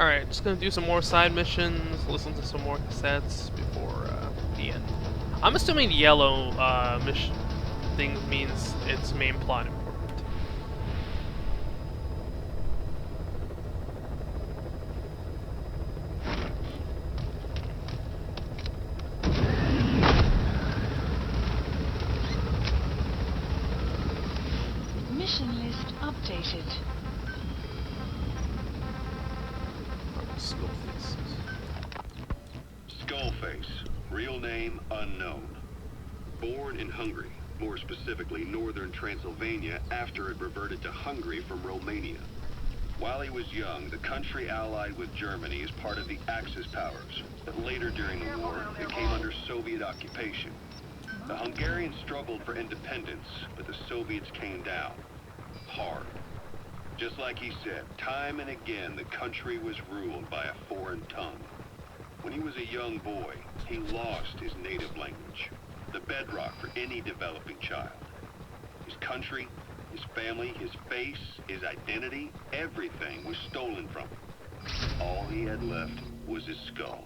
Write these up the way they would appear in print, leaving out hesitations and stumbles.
Alright, just gonna do some more side missions, listen to some more cassettes before the end. I'm assuming yellow mission thing means it's main plot important. Mission list updated. Skullface, real name unknown. Born in Hungary, more specifically northern Transylvania, after it reverted to Hungary from Romania. While he was young, the country allied with Germany as part of the Axis powers, but later during the war, it came under Soviet occupation. The Hungarians struggled for independence, but the Soviets came down hard. Just like he said, time and again the country was ruled by a foreign tongue. When he was a young boy, he lost his native language, the bedrock for any developing child. His country, his family, his face, his identity, everything was stolen from him. All he had left was his skull.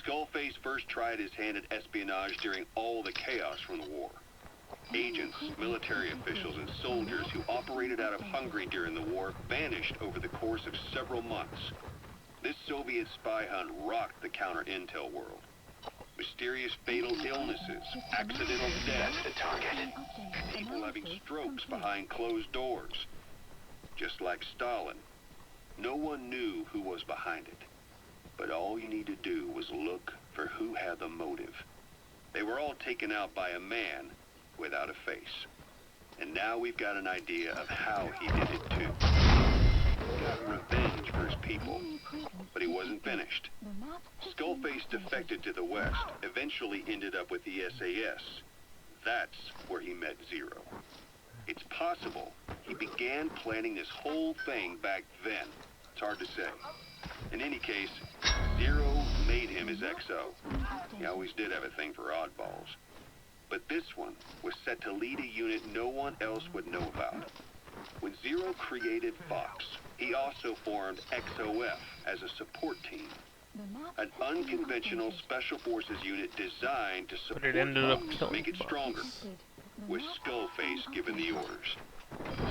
Skullface first tried his hand at espionage during all the chaos from the war. Agents, military officials, and soldiers who operated out of Hungary during the war vanished over the course of several months. This Soviet spy hunt rocked the counter-intel world. Mysterious fatal illnesses, accidental deaths at target, people having strokes behind closed doors. Just like Stalin, no one knew who was behind it. But all you need to do was look for who had the motive. They were all taken out by a man without a face. And now we've got an idea of how he did it too. He got revenge for his people, but he wasn't finished. Skullface defected to the West, eventually ended up with the SAS. That's where he met Zero. It's possible he began planning this whole thing back then. It's hard to say. In any case, Zero made him his XO. He always did have a thing for oddballs. But this one was set to lead a unit no one else would know about. When Zero created Fox, he also formed XOF as a support team. An unconventional special forces unit designed to support Fox, make it stronger, with Skullface given the orders.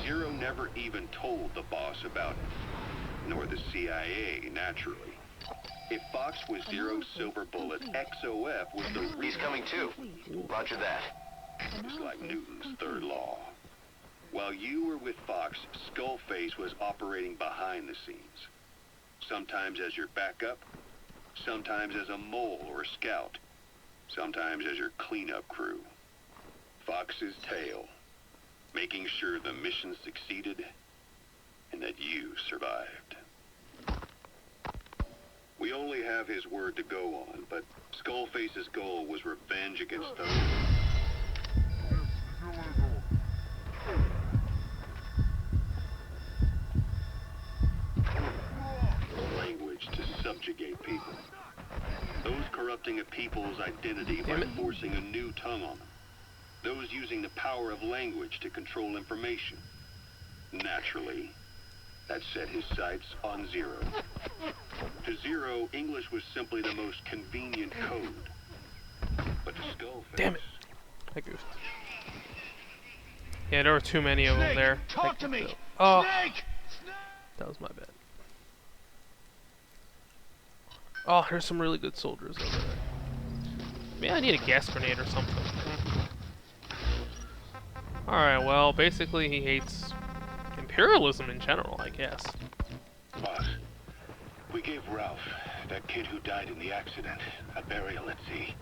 Zero never even told the boss about it, nor the CIA, naturally. If Fox was Zero's silver bullet, XOF was the reason. He's coming too. Roger that. It's like Newton's third law. While you were with Fox, Skullface was operating behind the scenes. Sometimes as your backup, sometimes as a mole or a scout, sometimes as your cleanup crew. Fox's tail, making sure the mission succeeded and that you survived. We only have his word to go on, but Skullface's goal was revenge against those. Language to subjugate people. Those corrupting a people's identity by forcing a new tongue on them. Those using the power of language to control information. Naturally, that set his sights on Zero. To Zero, English was simply the most convenient code. But to Skullface... Damn it! I goofed. Yeah, there were too many of them there. Talk to me! Oh! Snake! That was my bad. Oh, there's some really good soldiers over there. Maybe I need a gas grenade or something. Alright, well, basically he hates imperialism in general, I guess. Boss, we gave Ralph, that kid who died in the accident, a burial at sea.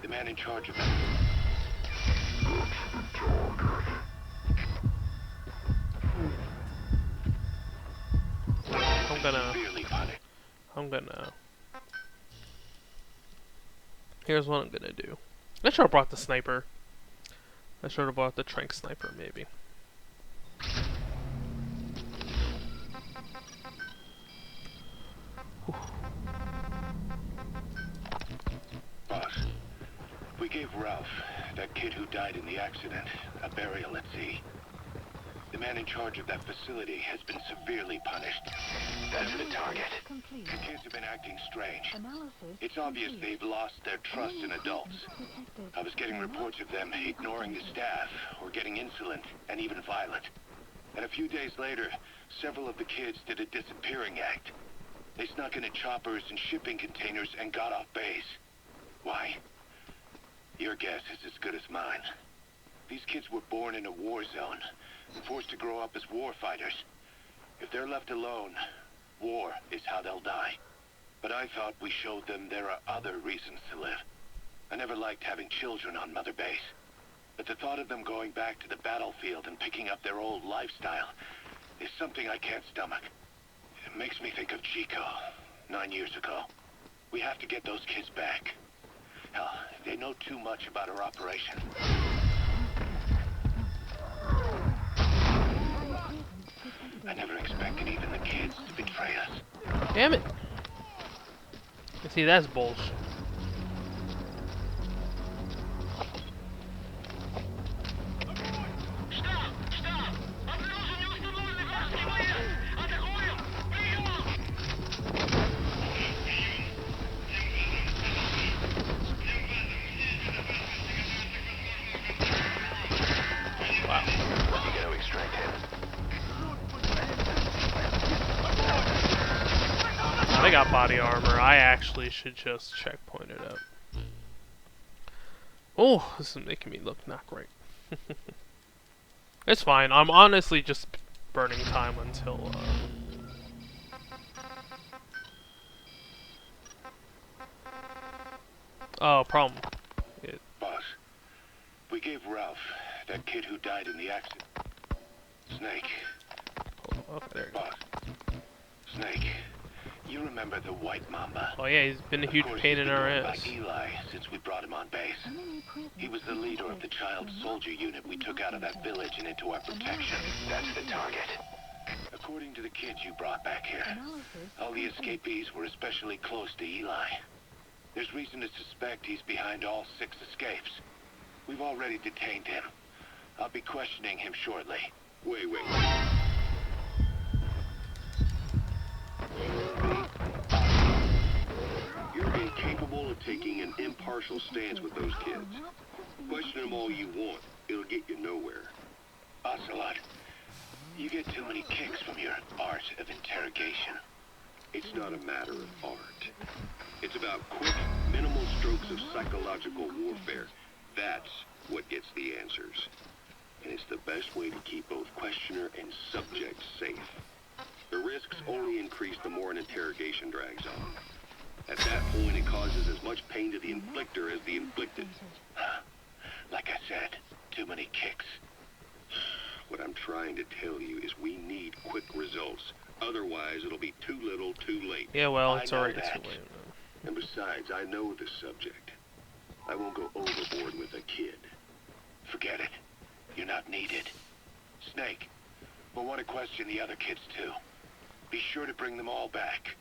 The man in charge of it. I'm gonna... Here's what I'm gonna do. I should have brought the sniper. I should have brought the trank sniper, maybe. Boss, we gave Ralph, that kid who died in the accident, a burial at sea. The man man in charge of that facility has been severely punished. That's the target. Complete. The kids have been acting strange. Analysis It's obvious complete. they've lost their trust in adults. Detected. I was getting reports of them ignoring the staff, or getting insolent, and even violent. And a few days later, several of the kids did a disappearing act. They snuck into choppers and shipping containers and got off base. Why? Your guess is as good as mine. These kids were born in a war zone, and forced to grow up as war fighters. If they're left alone, war is how they'll die. But I thought we showed them there are other reasons to live. I never liked having children on Mother Base. But the thought of them going back to the battlefield and picking up their old lifestyle is something I can't stomach. It makes me think of Chico, 9 years ago. We have to get those kids back. Hell, they know too much about our operation. I never expected even the kids to betray us. Damn it! See, that's bullshit. They got body armor. I actually should just checkpoint it up. Oh, this is making me look not great. It's fine. I'm honestly just burning time until oh, problem. Boss, we gave Ralph, that kid who died in the accident. Snake. Oh, there you go. Boss. Snake. You remember the White Mamba? Oh yeah, he's been a huge pain in our ass. By Eli since we brought him on base. He was the leader of the child soldier unit we took out of that village and into our protection. That's the target. According to the kids you brought back here, all the escapees were especially close to Eli. There's reason to suspect he's behind all 6 escapes. We've already detained him. I'll be questioning him shortly. Wait. You're incapable of taking an impartial stance with those kids. Question them all you want. It'll get you nowhere. Ocelot, you get too many kicks from your art of interrogation. It's not a matter of art. It's about quick, minimal strokes of psychological warfare. That's what gets the answers. And it's the best way to keep both questioner and subject safe. The risks only increase the more an interrogation drags on. At that point, it causes as much pain to the inflictor as the inflicted. Like I said, too many kicks. What I'm trying to tell you is we need quick results. Otherwise, it'll be too little, too late. Yeah, well, it's I know already that. too late. And besides, I know the subject. I won't go overboard with a kid. Forget it. You're not needed. Snake, we'll want to question the other kids too. Be sure to bring them all back.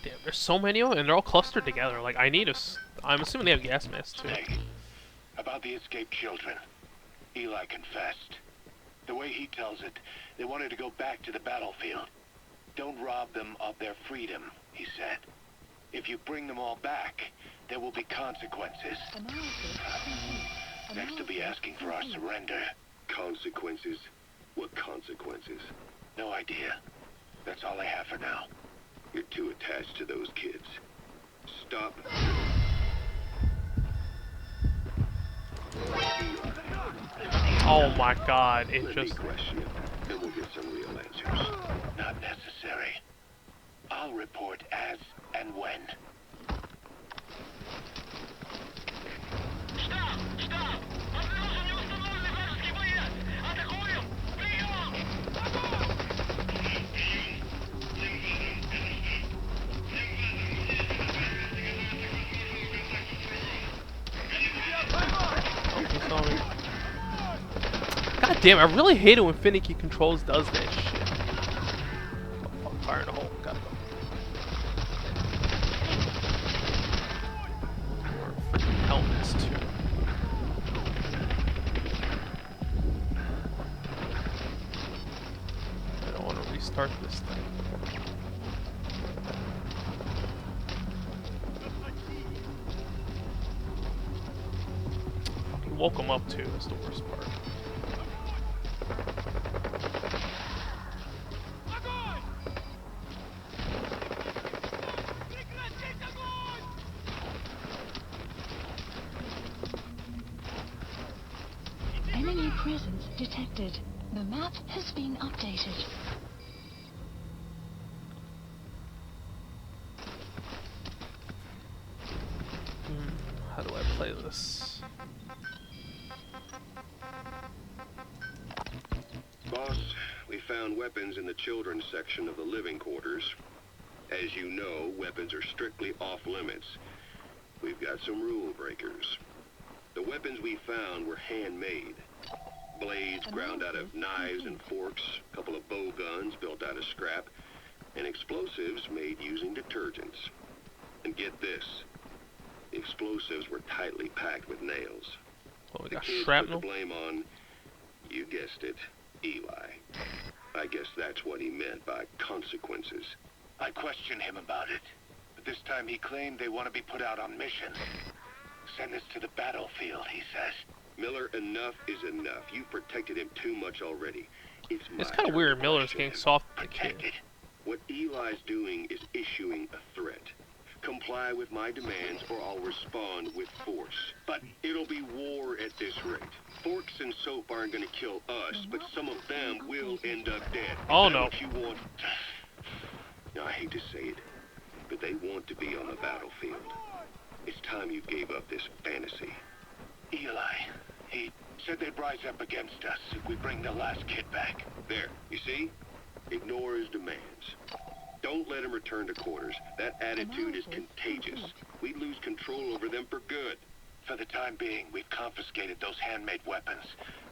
Damn, there's so many of them, and they're all clustered together. Like, I need a... I'm assuming they have gas masks, too. Snake, about the escaped children. Eli confessed. The way he tells it, they wanted to go back to the battlefield. Don't rob them of their freedom, he said. If you bring them all back, there will be consequences. Next to be asking for our surrender. Consequences? What consequences? No idea. That's all I have for now. You're too attached to those kids. Stop. Oh my god, it Let just... me question him, then we'll get some real answers. Not necessary. I'll report as and when. God damn, I really hate it when Finicky Controls does that shit. Oh, fuck, fire in the hole. Gotta go. More freaking helmets, too. start this thing. Fucking woke him up too, is the worst part. Enemy presence detected. The map has been updated. How do I play this? Boss, we found weapons in the children's section of the living quarters. As you know, weapons are strictly off limits. We've got some rule breakers. The weapons we found were handmade. Blades ground out of knives and forks, a couple of bow guns built out of scrap, and explosives made using detergents. And get this, the explosives were tightly packed with nails. Well, we The got kids shrapnel. put the blame on, you guessed it, Eli. I guess that's what he meant by consequences. I questioned him about it, but this time he claimed they want to be put out on missions. Send us to the battlefield, he says. Miller, enough is enough. You've protected him too much already. It's It's my kind of turn weird. to Miller's question getting him. soft with the kid. Protected. What Eli's doing is issuing a threat. Comply with my demands or I'll respond with force. But it'll be war at this rate. Forks and soap aren't gonna kill us, but some of them will end up dead. Oh, Is that no. what you want? Now, I hate to say it, but they want to be on the battlefield. It's time you gave up this fantasy. Eli, he said they'd rise up against us if we bring the last kid back. There, you see? Ignore his demands. Don't let him return to quarters. That attitude is contagious. We'd lose control over them for good. For the time being, we've confiscated those handmade weapons.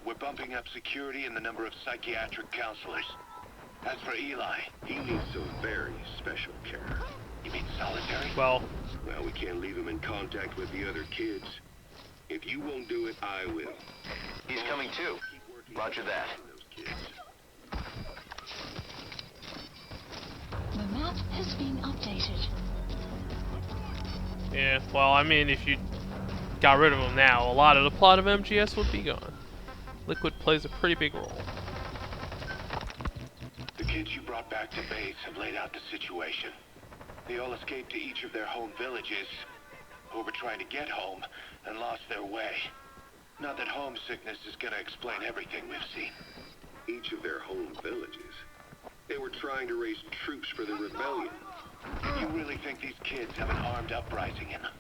We're bumping up security and the number of psychiatric counselors. As for Eli, He needs some very special care. you mean solitary? Well, Well, we can't leave him in contact with the other kids. If you won't do it, I will. He's coming too. Keep working Roger that. on those kids. The map has been updated. yeah. Well, I mean, if you got rid of him now, a lot of the plot of MGS would be gone. Liquid plays a pretty big role. The kids you brought back to base have laid out the situation. They all escaped to each of their home villages, or were trying to get home, and lost their way. Not that homesickness is gonna explain everything we've seen. Each of their home villages. They were trying to raise troops for the rebellion. You really think these kids have an armed uprising in them?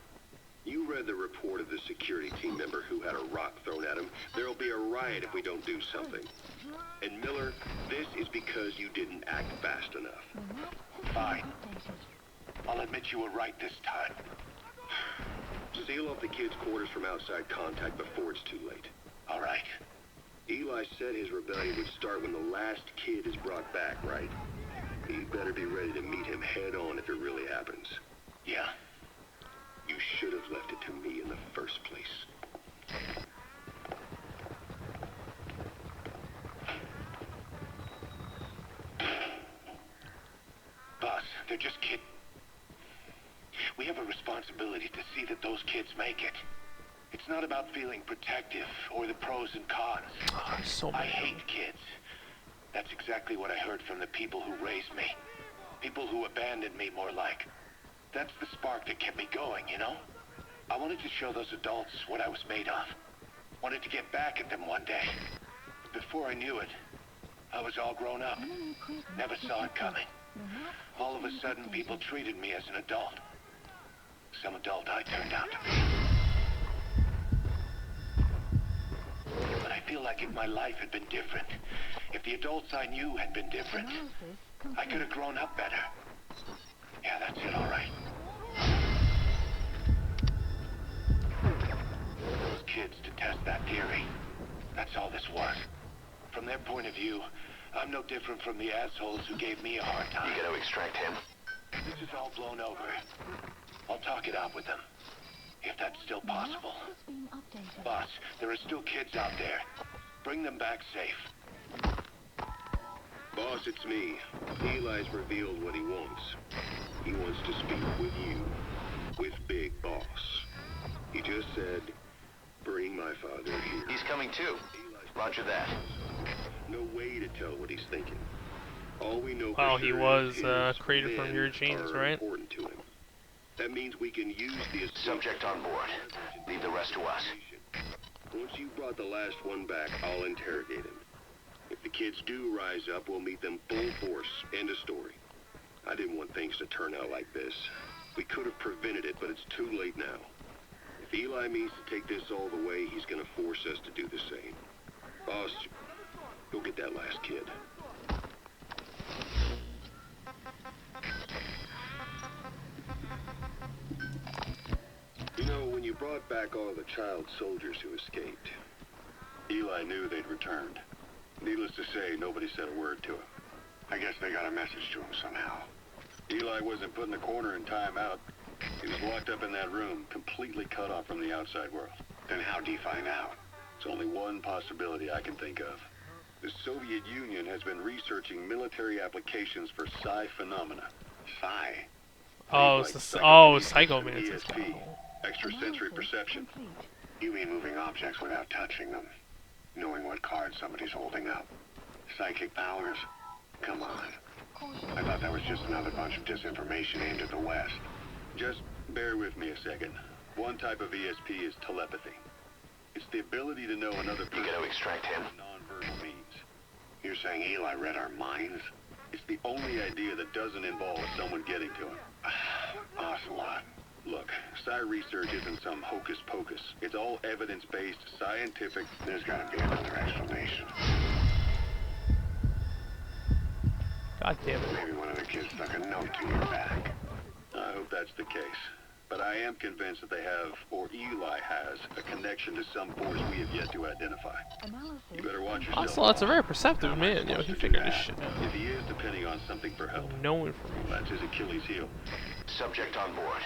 You read the report of the security team member who had a rock thrown at him. There'll be a riot if we don't do something. And Miller, this is because you didn't act fast enough. The map has Fine. been updated. I'll admit you were right this time. Seal off the kids' quarters from outside contact before it's too late. All right. Eli said his rebellion would start when the last kid is brought back, right? You better be ready to meet him head on if it really happens. Yeah. You should have left it to me in the first place. Boss, they're just kids. We have a responsibility to see that those kids make it. It's not about feeling protective or the pros and cons. Oh, there's so I many. hate kids. That's exactly what I heard from the people who raised me. People who abandoned me, more like. That's the spark that kept me going, you know? I wanted to show those adults what I was made of. Wanted to get back at them one day. But before I knew it, I was all grown up. Enemy presence Never saw it detected. coming. The map All of has a been sudden, updated. people treated me as an adult. Some adult I turned out to be. But I feel like if my life had been different, if the adults I knew had been different, Analysis I complete. could have grown up better. Yeah, that's it, all right. Those kids to test that theory. That's all this was. From their point of view, I'm no different from the assholes who gave me a hard time. You gotta extract him. This is all blown over. I'll talk it out with them. If that's still The map possible. has been updated. Boss, there are still kids out there. Bring them back safe. Boss, it's me. Eli's revealed what he wants. He wants to speak with you. With Big Boss. He just said, bring my father here. He's coming too. Roger that. No way to tell what he's thinking. All we know Well, for he sure was is created from men your genes, are right? important to him. That means we can use the Subject on board. Leave the rest to us. Once you brought the last one back, I'll interrogate him. If the kids do rise up, we'll meet them full force. End of story. I didn't want things to turn out like this. We could have prevented it, but it's too late now. If Eli means to take this all the way, he's gonna force us to do the same. Boss, go get that last kid. You know, when you brought back all the child soldiers who escaped, Eli knew they'd returned. Needless to say, nobody said a word to him. I guess they got a message to him somehow. Eli wasn't put in the corner in timeout. He was locked up in that room, completely cut off from the outside world. Then how'd he find out? It's only one possibility I can think of. The Soviet Union has been researching military applications for psi phenomena. Psi? Oh, Things it's like psychomantis. ESP, extrasensory perception. Complete. You mean moving objects without touching them? Knowing what card somebody's holding up? Psychic powers? Come on. I thought that was just another bunch of disinformation aimed at the West. Just bear with me a second. One type of ESP is telepathy. It's the ability to know another person. You gotta extract him. Non-verbal means. You're saying Eli read our minds? It's the only idea that doesn't involve someone getting to him. Ocelot. Look, psi research isn't some hocus pocus. It's all evidence-based, scientific. There's gotta be another explanation. God damn it. Maybe one of the kids stuck a note to your back. I hope that's the case. But I am convinced that they have, or Eli has, a connection to some force we have yet to identify. Analysis. You better watch yourself. Ocelot's a very perceptive man, you know, he figured this shit out. If he is depending on something for help, No information. that's his Achilles heel. Subject on board.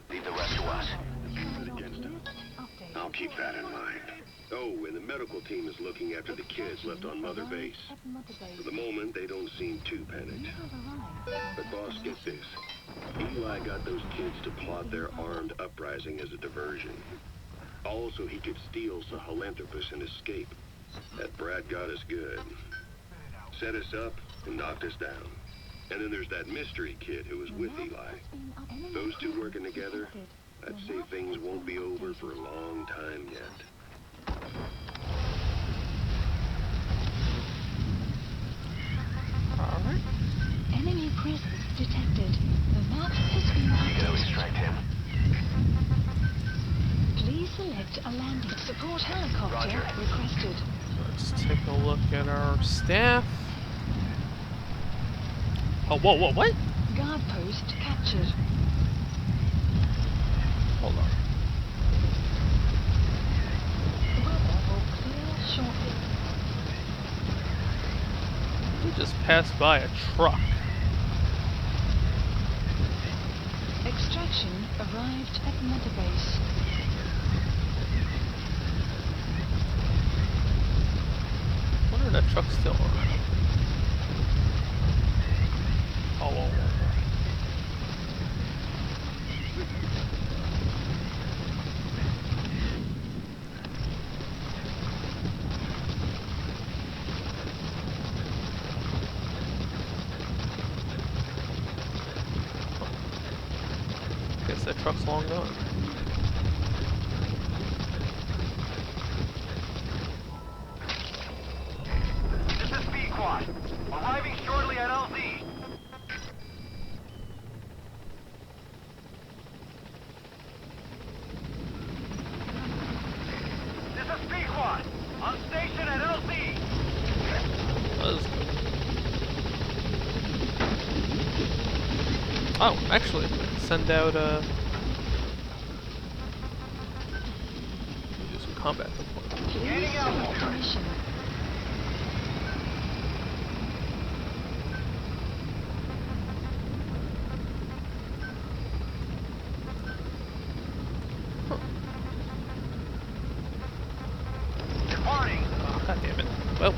Leave the rest to us. Use it against him. Update. I'll keep that in mind. Oh, and the medical team is looking after the kids left on Mother Base. For the moment, they don't seem too panicked. But boss, get this. Eli got those kids to plot their armed uprising as a diversion. Also, he could steal Sahelanthropus and escape. That brat got us good. Set us up and knocked us down. And then there's that mystery kid who was with Eli. Those two working together, I'd say things won't be over for a long time yet. Alright. Enemy presence detected. The map has been You gotta updated. extract him. Please select a landing. Support helicopter Roger. requested. Let's take a look at our staff. Oh, whoa, what? Guard post captured. Hold on. Weather will clear shortly. We just passed by a truck. Extraction arrived at Mother Base. I wonder if that truck's still on. Oh, whoa. Guess that truck's long gone. This is B-Quad. Arriving shortly at LZ. This is B-Quad. On station at LZ. Let's go. Oh, actually, send out do some combat deployment. Please Getting out select there. mission. Departing. Oh, God damn it. Well,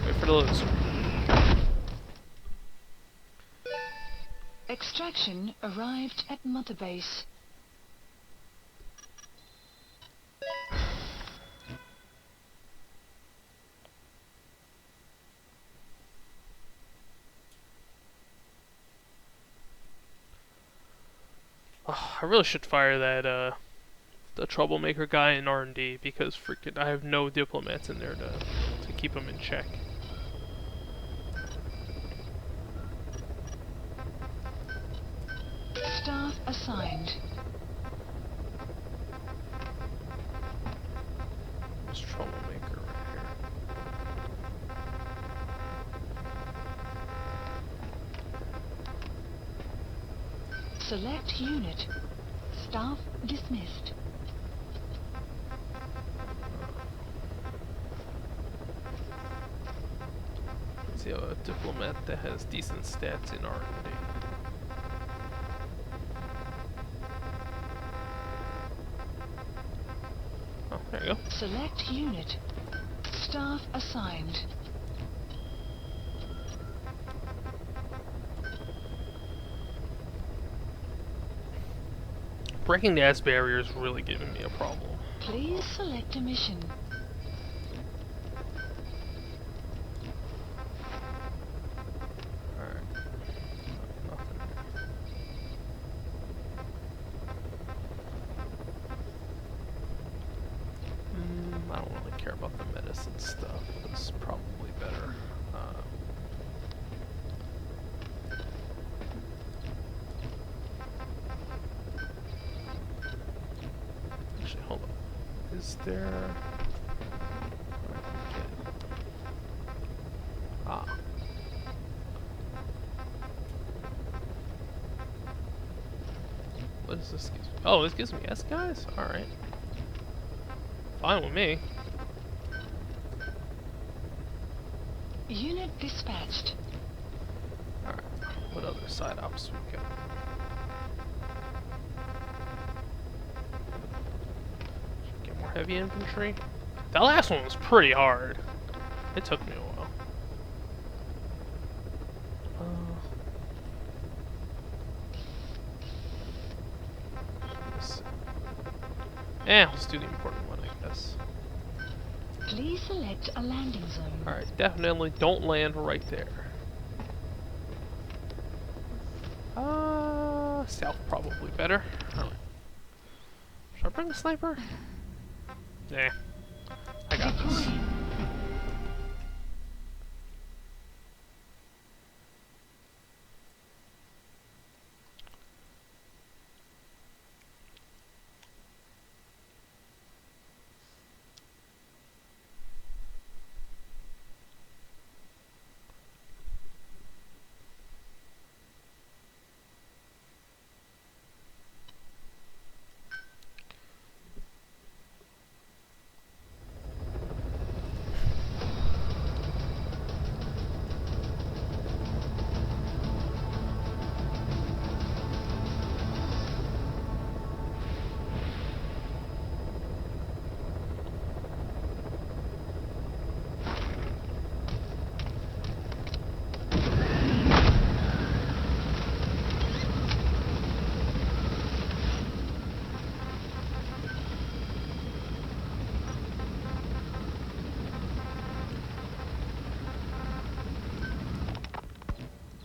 wait for the loads. Extraction arrived at Mother Base. Oh, I really should fire that the troublemaker guy in R&D, because freaking I have no diplomats in there to keep him in check. Staff assigned. This troublemaker right here. Select unit. Staff dismissed. Let's see a diplomat that has decent stats in R&D. Oh, there you go. Select unit. Staff assigned. Breaking the ice barrier is really giving me a problem. Please select a mission. Alright. Nothing here. I don't really care about the medicine stuff. It's probably better. Actually, hold on. Is there... Ah. What does this give me? Oh, this gives me S guys? Alright. Fine with me. Unit dispatched. Alright. What other side ops we got? Get more heavy infantry. That last one was pretty hard. It took me a while. Let's do the important one, I guess. Please select a landing zone. Alright, definitely don't land right there. South probably better. Alright. Should I bring a sniper? Nah. I got this.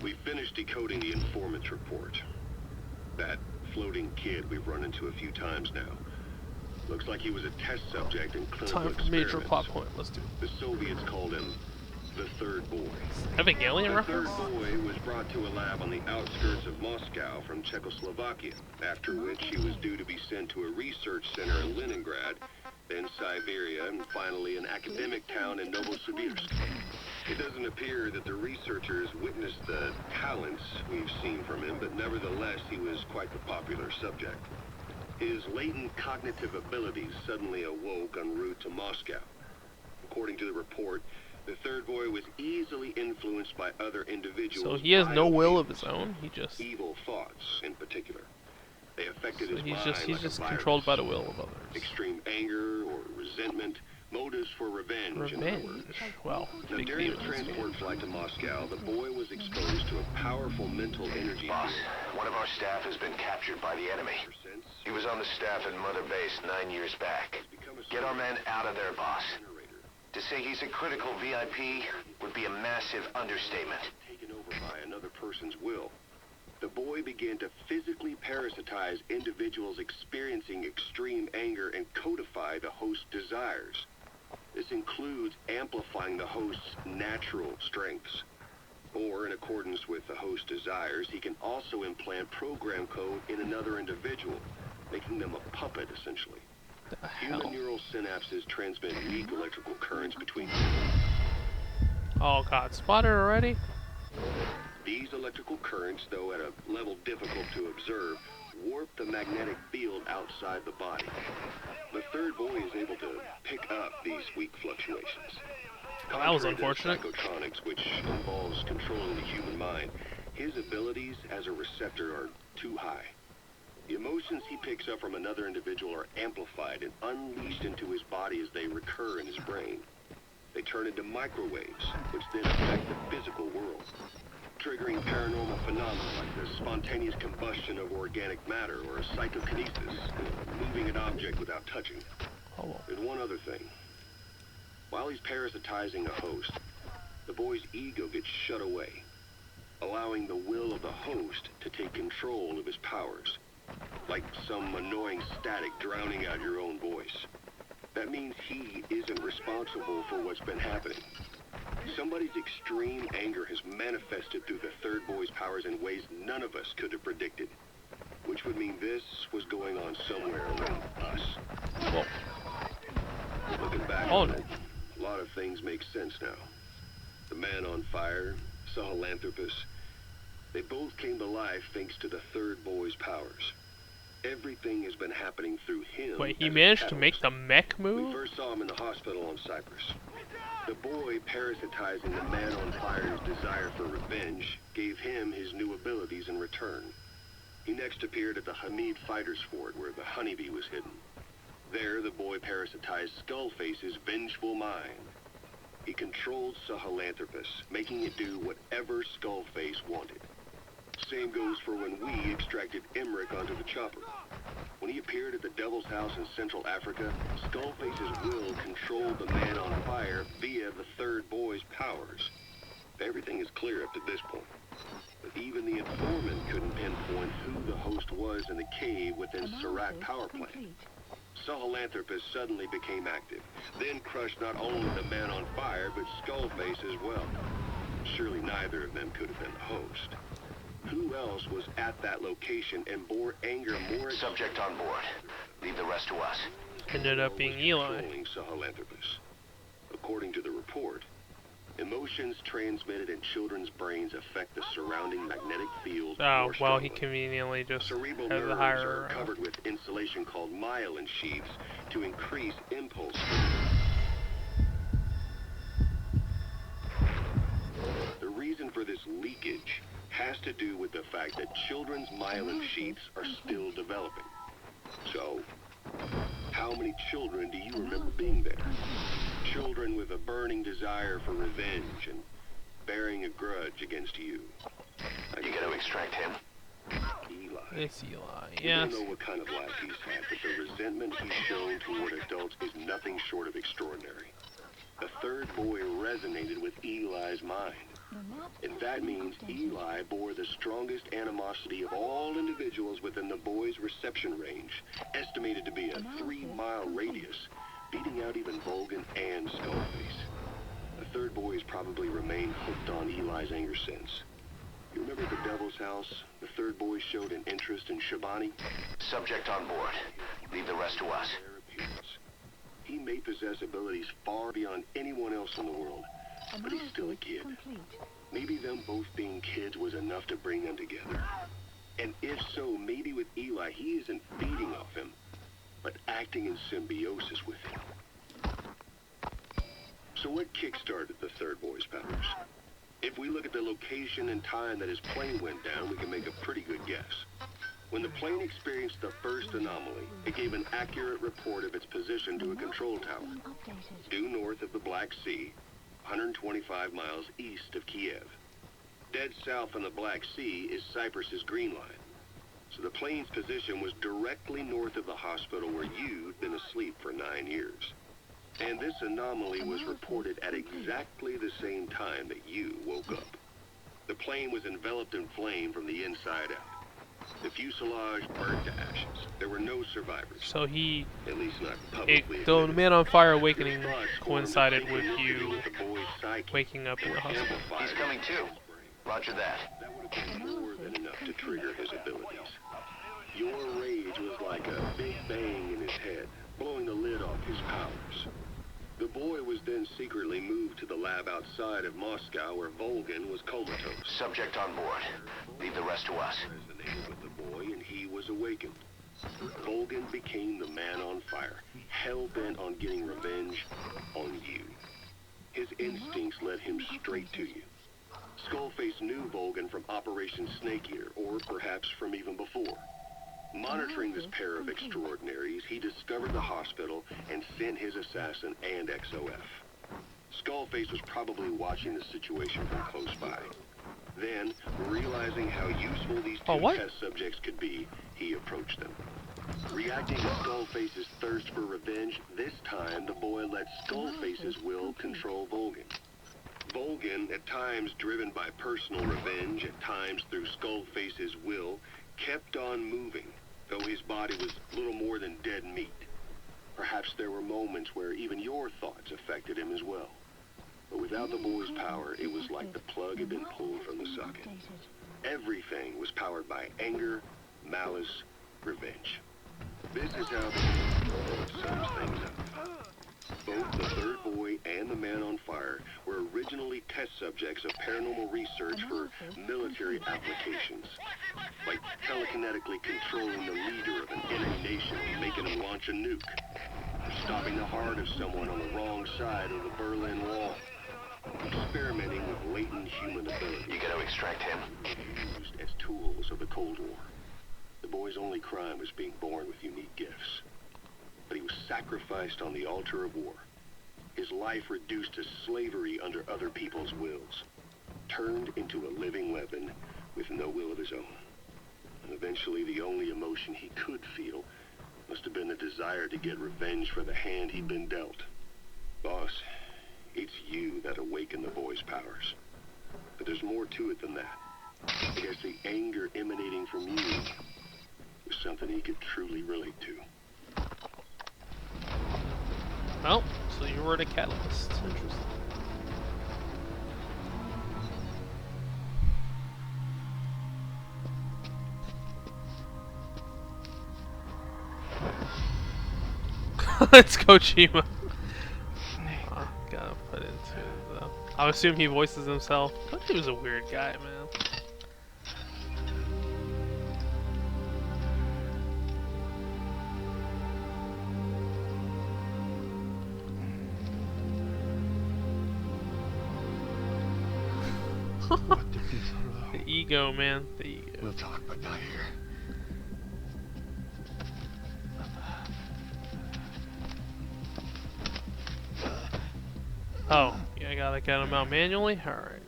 We finished decoding the informant's report. That floating kid we've run into a few times now. Looks like he was a test subject in clinical Time for experiments. major plot point. Let's do it. The Soviets called him the third boy. Having alien The reference? third boy was brought to a lab on the outskirts of Moscow from Czechoslovakia, after which he was due to be sent to a research center in Leningrad, then Siberia, and finally an academic town in Novosibirsk. It doesn't appear that the researchers witnessed the talents we've seen from him, but nevertheless he was quite the popular subject. His latent cognitive abilities suddenly awoke en route to Moscow. According to the report, the third boy was easily influenced by other individuals. So he has no will of his own? He just... Evil thoughts, in particular. They affected So his he's mind just like a controlled by the virus. will of others. Extreme anger or resentment Motives for revenge, in other words. Revenge. Well, Now, big during theme the in this game. transport flight to Moscow, the boy was exposed to a powerful mental energy Boss, field. one of our staff has been captured by the enemy. He was on the staff at Mother Base 9 years back. Get our men out of there, boss. To say he's a critical VIP would be a massive understatement. Taken over by another person's will. The boy began to physically parasitize individuals experiencing extreme anger and codify the host's desires. This includes amplifying the host's natural strengths. Or, in accordance with the host's desires, he can also implant program code in another individual, making them a puppet, essentially. The Human hell? neural synapses transmit weak electrical currents between Oh god, spotted already? these electrical currents, though at a level difficult to observe, warp the magnetic field outside the body. The third boy is able to pick up these weak fluctuations. Well, that was Contrary to unfortunate. psychotronics, which involves controlling the human mind, his abilities as a receptor are too high. The emotions he picks up from another individual are amplified and unleashed into his body as they recur in his brain. They turn into microwaves, which then affect the physical world, triggering paranormal phenomena like the spontaneous combustion of organic matter or a psychokinesis, moving an object without touching. Oh, There's one other thing. While he's parasitizing a host, the boy's ego gets shut away, allowing the will of the host to take control of his powers, like some annoying static drowning out your own voice. That means he isn't responsible for what's been happening. Somebody's extreme anger has manifested through the third boy's powers in ways none of us could have predicted, which would mean this was going on somewhere around us. whoa. Looking back Oh, on no. it, a lot of things make sense now. The man on fire, Sahelanthropus, they both came to life thanks to the third boy's powers. Everything has been happening through him. Wait, he as a managed to make catalyst. the mech We move? first saw him in the hospital on Cyprus. The boy parasitizing the man on fire's desire for revenge gave him his new abilities in return. He next appeared at the Hamid Fighters Fort where the honeybee was hidden. There, the boy parasitized Skullface's vengeful mind. He controlled Sahelanthropus, making it do whatever Skullface wanted. Same goes for when we extracted Emmerich onto the chopper. When he appeared at the Devil's House in Central Africa, Skullface's will controlled the man on fire via the third boy's powers. Everything is clear up to this point. But even the informant couldn't pinpoint who the host was in the cave within Serac power plant. Sahelanthropus suddenly became active, then crushed not only the man on fire, but Skullface as well. Surely neither of them could have been the host. Who else was at that location and bore anger more Subject on board. Leave the rest to us. Ended up being Eli. controlling Sahelanthropus? According to the report, emotions transmitted in children's brains affect the surrounding magnetic field Oh, more well, he strongly. conveniently just Cerebral has a nerves higher. are covered with insulation called myelin sheaths to increase impulse. The reason for this leakage has to do with the fact that children's myelin sheaths are still developing. So, how many children do you remember being there? Children with a burning desire for revenge and bearing a grudge against you. You gonna extract him? Eli. It's Eli, We yes. don't know what kind of life he's had, but the resentment he's shown toward adults is nothing short of extraordinary. The third boy resonated with Eli's mind. And that means Eli bore the strongest animosity of all individuals within the boy's reception range, estimated to be a 3-mile radius, beating out even Volgan and Skullface. The third boy has probably remained hooked on Eli's anger since. You remember at the Devil's House, the third boy showed an interest in Shabani? Subject on board. Leave the rest to us. Their appearance. He may possess abilities far beyond anyone else in the world, but he's still a kid. Maybe them both being kids was enough to bring them together. And if so, maybe with Eli, he isn't feeding off him, but acting in symbiosis with him. So what kickstarted the third boy's powers? If we look at the location and time that his plane went down, we can make a pretty good guess. When the plane experienced the first anomaly, it gave an accurate report of its position to a control tower, due north of the Black Sea, 125 miles east of Kiev. Dead south on the Black Sea is Cyprus's Green Line. So the plane's position was directly north of the hospital where you'd been asleep for 9 years. And this anomaly was reported at exactly the same time that you woke up. The plane was enveloped in flame from the inside out. The fuselage burned to ashes. There were no survivors. So he, At least not publicly. the Man on Fire awakening Your thoughts coincided formed with a you synchronicity with the boy's psyche. waking up in the hospital. Amplified He's coming too. Roger that. That would have been more than enough to trigger his abilities. Your rage was like a big bang in his head, blowing the lid off his powers. The boy was then secretly moved to the lab outside of Moscow where Volgin was comatose. Subject on board. Leave the rest to us. Resonated with the boy and he was awakened. Volgin became the Man on Fire, hell-bent on getting revenge on you. His instincts led him straight to you. Skullface knew Volgin from Operation Snake Eater, or perhaps from even before. Monitoring this pair of extraordinaries, he discovered the hospital and sent his assassin and XOF. Skullface was probably watching the situation from close by. Then, realizing how useful these two test subjects could be, he approached them. Reacting to Skullface's thirst for revenge, this time the boy let Skullface's will control Volgin. Volgin, at times driven by personal revenge, at times through Skullface's will, kept on moving, though his body was little more than dead meat. Perhaps there were moments where even your thoughts affected him as well. But without the boy's power, it was like the plug had been pulled from the socket. Everything was powered by anger, malice, revenge. This is how the sums things up. Both the third boy and the Man on Fire were originally test subjects of paranormal research for military applications, like telekinetically controlling the leader of an enemy nation and making him launch a nuke, or stopping the heart of someone on the wrong side of the Berlin Wall, experimenting with latent human abilities. You gotta extract him. Used as tools of the Cold War. The boy's only crime was being born with unique gifts. But he was sacrificed on the altar of war. His life reduced to slavery under other people's wills. Turned into a living weapon with no will of his own. And eventually the only emotion he could feel must have been the desire to get revenge for the hand he'd been dealt. Boss, it's you that awakened the boy's powers. But there's more to it than that. I guess the anger emanating from you was something he could truly relate to. Well, so you were the catalyst. Interesting. It's Kojima. Gotta put into it though. I assume he voices himself. Kojima's a weird guy, man. What did this allow? The ego, man. The ego. We'll talk, but not here. Oh, yeah, I gotta get him out manually? Alright.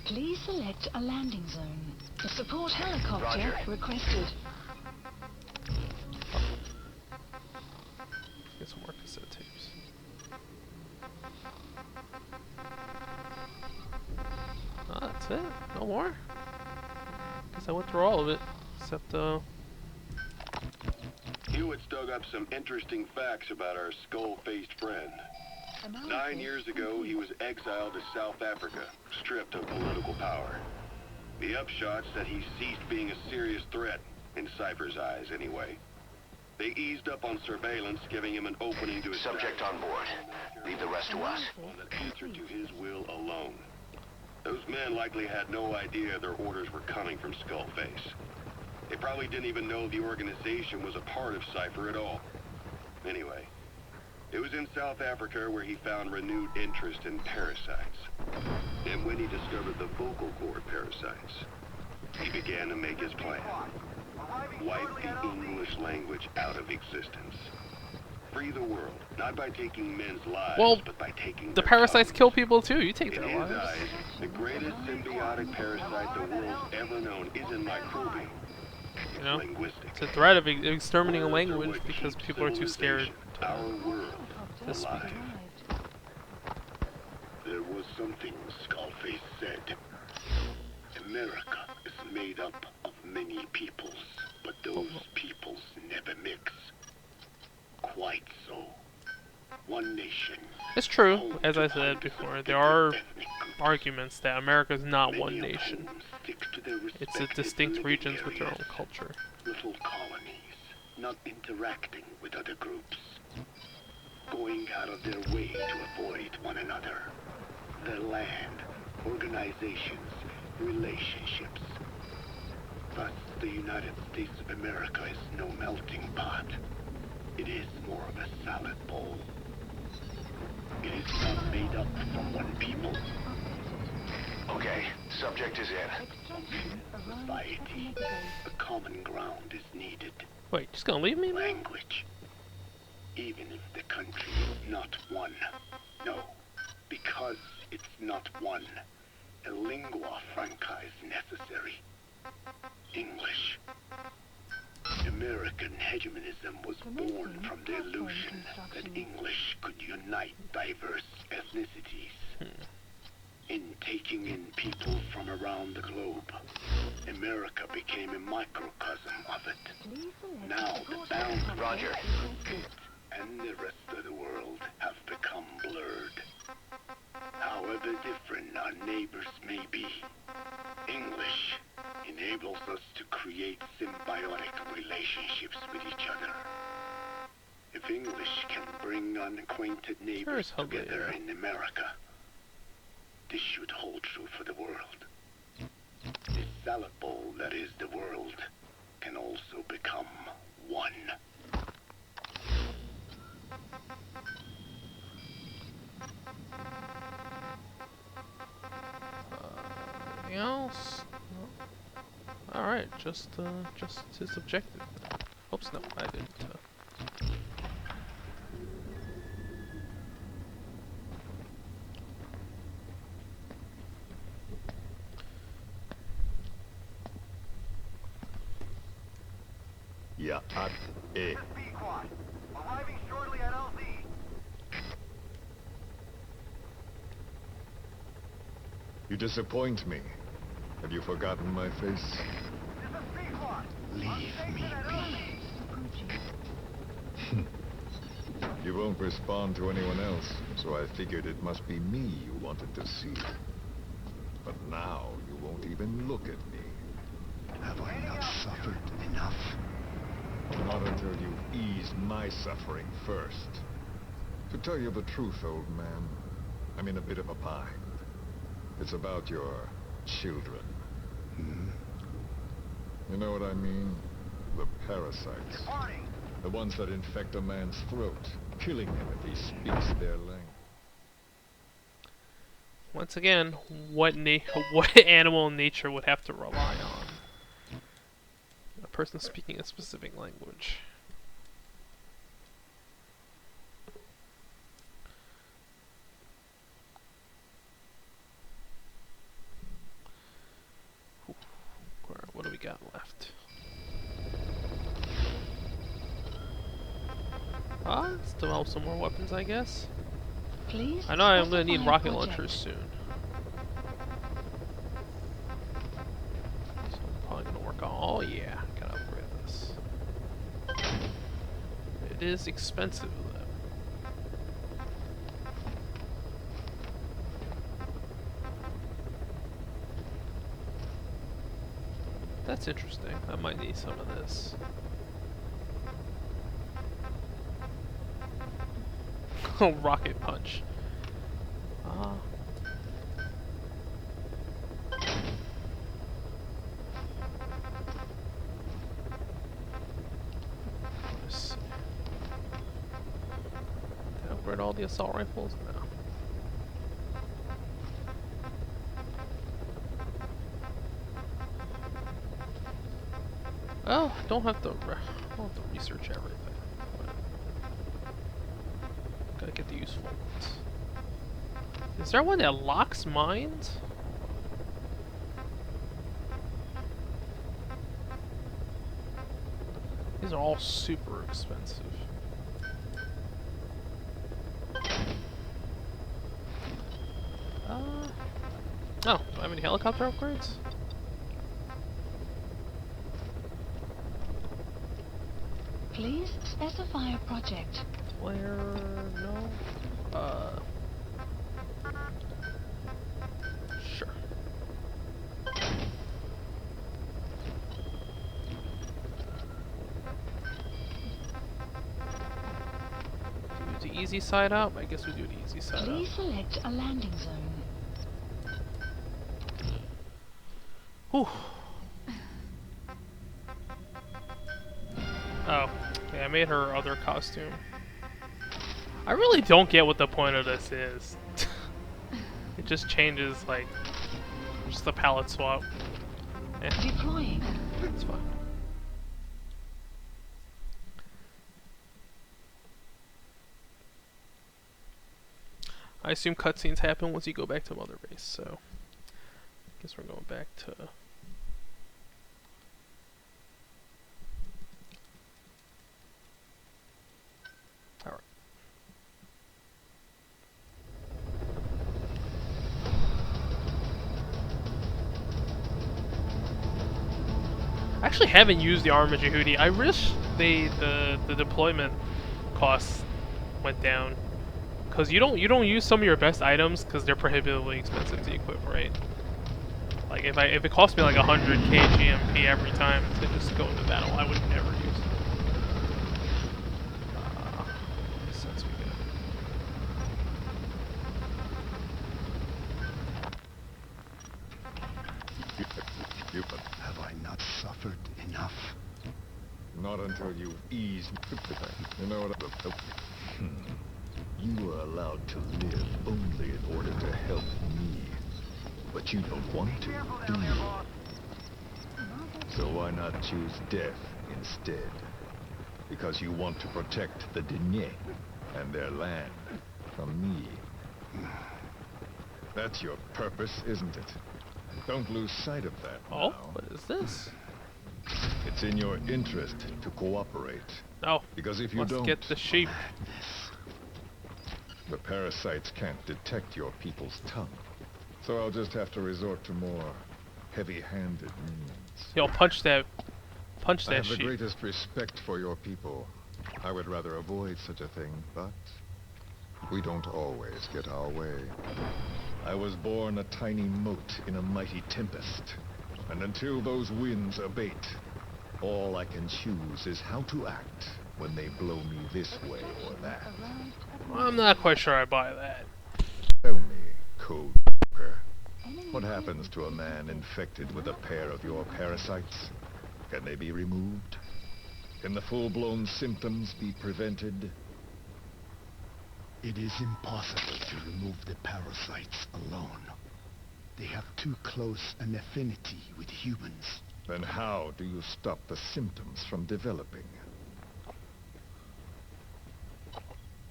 Please select a landing zone. The support helicopter Roger. requested. Get some more cassette tapes. Oh, that's it. No more? Guess I went through all of it. Except, Hewitt's dug up some interesting facts about our skull-faced friend. 9 years ago, he was exiled to South Africa, stripped of political power. The upshot's that he ceased being a serious threat, in Cypher's eyes anyway. They eased up on surveillance, giving him an opening to Subject on board. Leave the rest to us. one that answered to his will alone. Those men likely had no idea their orders were coming from Skullface. They probably didn't even know the organization was a part of Cypher at all. Anyway, It was in South Africa where he found renewed interest in parasites. And when he discovered the vocal cord parasites, he began to make his plan. Wipe the English language out of existence. Free the world, not by taking men's lives, Well, but by taking the their parasites tongues. kill people too. You take In their his lives. eyes, the greatest symbiotic parasite the world's ever known isn't microbial. It's You know, linguistic. it's a threat of exterminating a Words are language what because keeps people are too scared civilization, our world, to speak. alive. There was something Skullface said. America is made up of many peoples, but those peoples never mix. Quite so. One nation. It's true, home as to I said hundreds before. of There are different ethnic groups. arguments that America is not Many one of nation. whom stick to their It's a respective distinct living regions with their own areas. culture. Little colonies, not interacting with other groups. Going out of their way to avoid one another. Their land, organizations, relationships. Thus, the United States of America is no melting pot. It is more of a salad bowl. It is not made up from one people. Okay, subject is in. Society. A common ground is needed. Wait, just gonna leave me, man? Language. Even if the country is not one. No, because it's not one. A lingua franca is necessary. English. American hegemonism was born from the illusion that English could unite diverse ethnicities. In taking in people from around the globe, America became a microcosm of it. Now the boundaries Roger. and the rest of the world have become blurred. However different our neighbors may be, English enables us to create symbiotic relationships with each other. If English can bring unacquainted neighbors Sure, together in America, this should hold true for the world. This salad bowl that is the world can also become one. Anything else? No. All right, just his objective. Oops, no, I didn't. Ya at e. This is Pequod. Arriving shortly at LZ. You disappoint me. Have you forgotten my face? This is Pequod. Leave me be. You won't respond to anyone else, so I figured it must be me you wanted to see. But now you won't even look at me. Have I not suffered enough? Not until you ease my suffering first. To tell you the truth, old man, I'm in a bit of a bind. It's about your children. You know what I mean? The parasites. Departing. The ones that infect a man's throat, killing him if he speaks their language. Once again, what animal in nature would have to rely on a person speaking a specific language? What do we got left? Develop some more weapons, I guess. Please I know I'm gonna need specify rocket project. launchers soon. So I'm probably gonna work on. Oh yeah, gotta upgrade this. It is expensive though. That's interesting. I might need some of this. Oh, rocket punch. Let's see. upgrade all the assault rifles? No. Oh, don't have to research everything. Gotta get the useful ones. Is there one that locks mines? These are all super expensive. Oh, do I have any helicopter upgrades? Please specify a project. Flare, no. Sure. Do the easy side up? I guess we do the easy side Please up. select a landing zone. Whew. Oh, yeah, I made her other costume. I really don't get what the point of this is. It just changes, like, just the palette swap. Eh, Deploying. it's fine. I assume cutscenes happen once you go back to Mother Base, so I guess we're going back to... Alright. I actually haven't used the Armor Jehudi. I wish the deployment costs went down. Cause you don't use some of your best items because they're prohibitively expensive to equip, right? Like if it cost me like 100k GMP every time to just go into battle, I would never use it. Since we get Have I not suffered enough? Not until you ease. You know what? You were allowed to live only in order to help me. But you don't want to, do you? So why not choose death instead? Because you want to protect the Denier and their land from me. That's your purpose, isn't it? Don't lose sight of that Oh, now. what is this? It's in your interest to cooperate. Oh, Because if you let's don't, get the sheep. the parasites can't detect your people's tongue. So I'll just have to resort to more heavy-handed means. Yo, punch that I have the sheep. greatest respect for your people. I would rather avoid such a thing, but we don't always get our way. I was born a tiny mote in a mighty tempest. And until those winds abate, all I can choose is how to act when they blow me this way or that. I'm not quite sure I buy that. Tell me, Code Walker, what happens to a man infected with a pair of your parasites? Can they be removed? Can the full-blown symptoms be prevented? It is impossible to remove the parasites alone. They have too close an affinity with humans. Then how do you stop the symptoms from developing?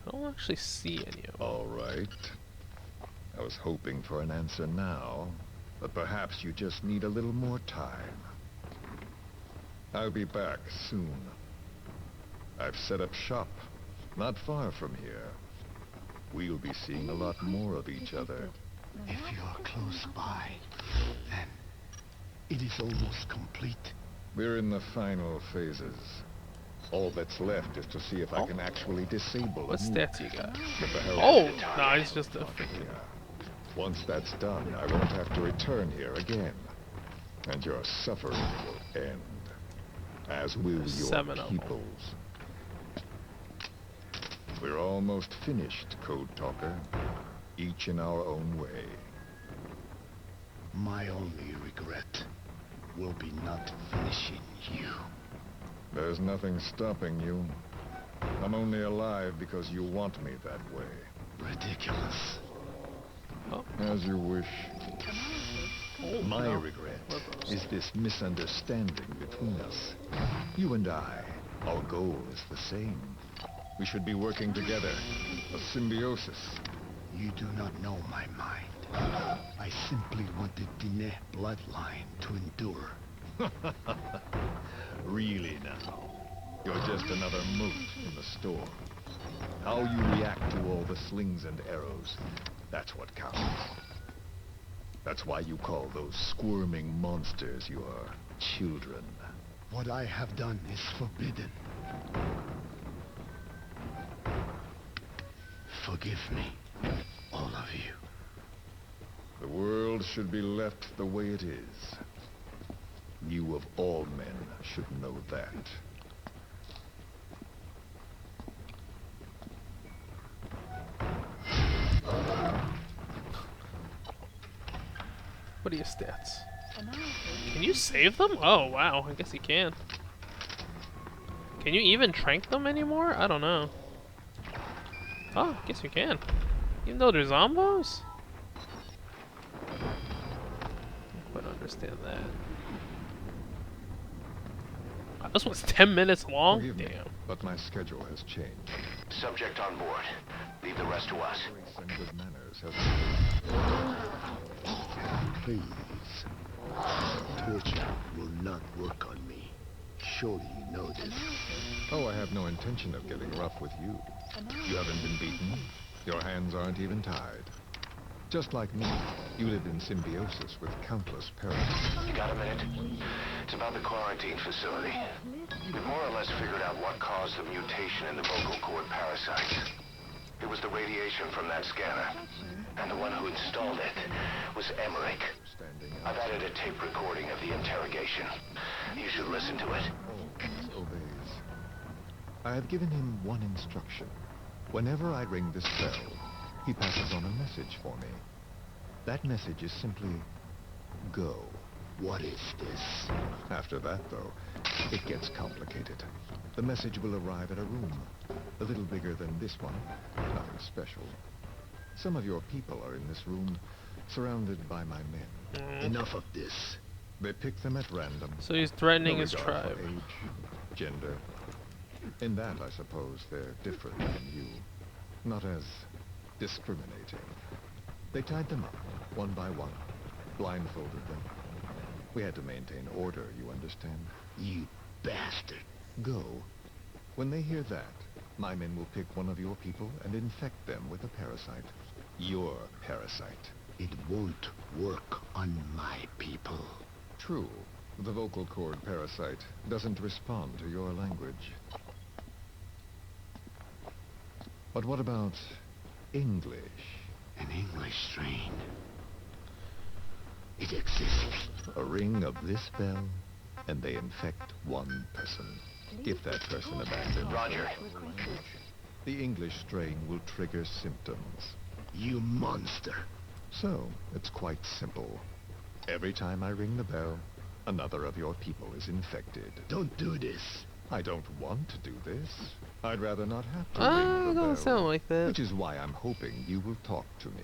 I don't actually see any of them. All right. I was hoping for an answer now, but perhaps you just need a little more time. I'll be back soon. I've set up shop, not far from here. We'll be seeing a lot more of each other. If you're close by, then it is almost complete. We're in the final phases. All that's left is to see if I can actually disable What the stats you got? with the help Oh, of the no, it's just a freaking... Yeah. Once that's done, I won't have to return here again. And your suffering will end. As will your 7 of 'em. people's. We're almost finished, Code Talker. Each in our own way. My only regret will be not finishing you. There's nothing stopping you. I'm only alive because you want me that way. Ridiculous. Oh, As you wish. oh My no. regret Werbos. is this misunderstanding between us. You and I, our goal is the same. We should be working together. A symbiosis. You do not know my mind. I simply want the Diné bloodline to endure. Really now? You're just another mote in the storm. How you react to all the slings and arrows, that's what counts. That's why you call those squirming monsters your children. What I have done is forbidden. Forgive me, all of you. The world should be left the way it is. You of all men should know that. What are your stats? Can you save them? Oh wow, I guess you can. Can you even trank them anymore? I don't know. Oh, I guess you can. Even though they're zombos? I don't understand that. Wow, this one's 10 minutes long? Forgive me, Damn. but my schedule has changed. Subject on board. Leave the rest to us. Grace and good manners has... Please. Torture will not work on me. Surely you know this. Oh, I have no intention of getting rough with you. You haven't been beaten. Your hands aren't even tied. Just like me, you live in symbiosis with countless parasites. You got a minute? It's about the quarantine facility. We've more or less figured out what caused the mutation in the vocal cord parasites. It was the radiation from that scanner. And the one who installed it was Emmerich. I've added a tape recording of the interrogation. You should listen to it. Holmes obeys. I have given him one instruction. Whenever I ring this bell, he passes on a message for me. That message is simply, go. What is this? After that, though, it gets complicated. The message will arrive at a room, a little bigger than this one, nothing special. Some of your people are in this room, surrounded by my men. Enough of this. They pick them at random. So he's threatening No his regard tribe. for age, gender. In that, I suppose, they're different from you. Not as discriminating. They tied them up, one by one, blindfolded them. We had to maintain order, you understand? You bastard. Go. When they hear that, my men will pick one of your people and infect them with a parasite. Your parasite. It won't work on my people. True. The vocal cord parasite doesn't respond to your language. But what about English? An English strain. It exists. A ring of this bell, and they infect one person. If that person abandons Roger. the English strain will trigger symptoms. You monster. So, it's quite simple. Every time I ring the bell, another of your people is infected. Don't do this. I don't want to do this. I'd rather not have to ring the bell. Don't sound like that. Which is why I'm hoping you will talk to me.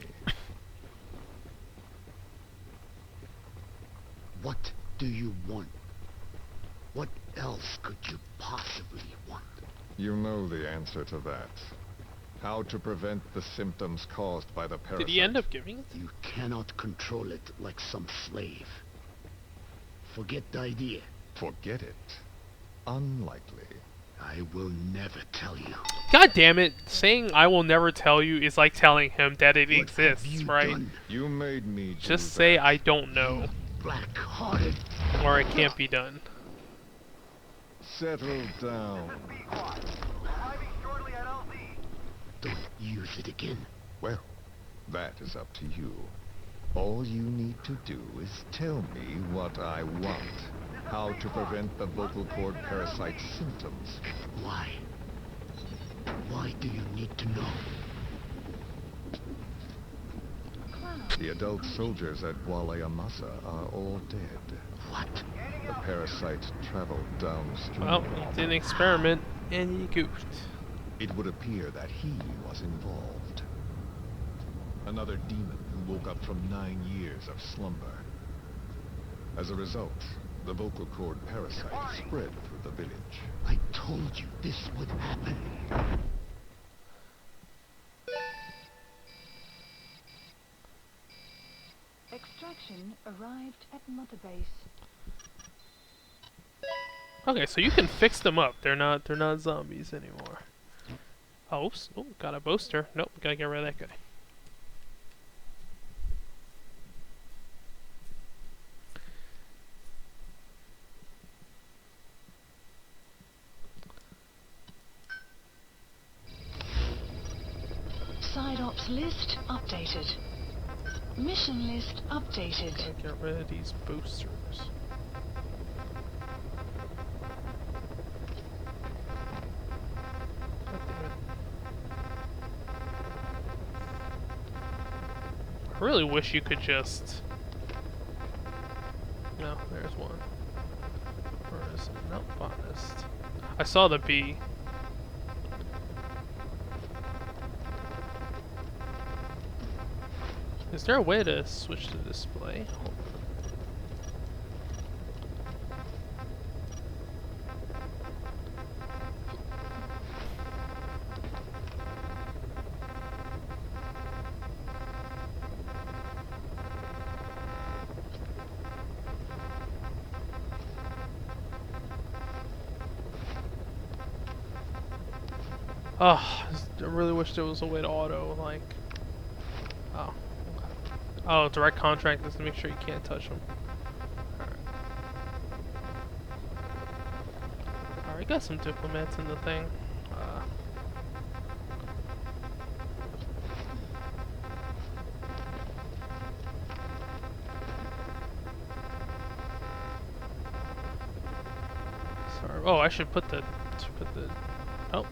What do you want? What else could you possibly want? You know the answer to that. How to prevent the symptoms caused by the parasite. Did he end up giving it? You cannot control it like some slave. Forget the idea. Forget it. Unlikely. I will never tell you. God damn it! Saying "I will never tell you" is like telling him that it What exists, have you right? done, You made me do Just say that. "I don't know," black-hearted? or it can't be done. Settle down. Arriving shortly at LZ. Don't use it again. Well, that is up to you. All you need to do is tell me what I want. How to prevent the vocal cord parasite symptoms. Why? Why do you need to know? The adult soldiers at Amasa are all dead. What? The parasite traveled downstream. Well, he did an experiment and he goofed. It would appear that he was involved. Another demon who woke up from 9 years of slumber. As a result, the vocal cord parasite spread through the village. I told you this would happen. Extraction arrived at Mother Base. Okay, so you can fix them up. They're not zombies anymore. Oh, oops. Oh, got a booster. Nope, gotta get rid of that guy. Side ops list updated. Mission list updated. Gotta get rid of these boosters. I really wish you could just... No, there's one. Where is it? Nope, botanist. I saw the bee. Is there a way to switch the display? Hold on. Oh, I really wish there was a way to auto, like... Oh. Oh, direct contract is to make sure you can't touch them. Alright, got some diplomats in the thing. Sorry. Oh, I should put the... Oh.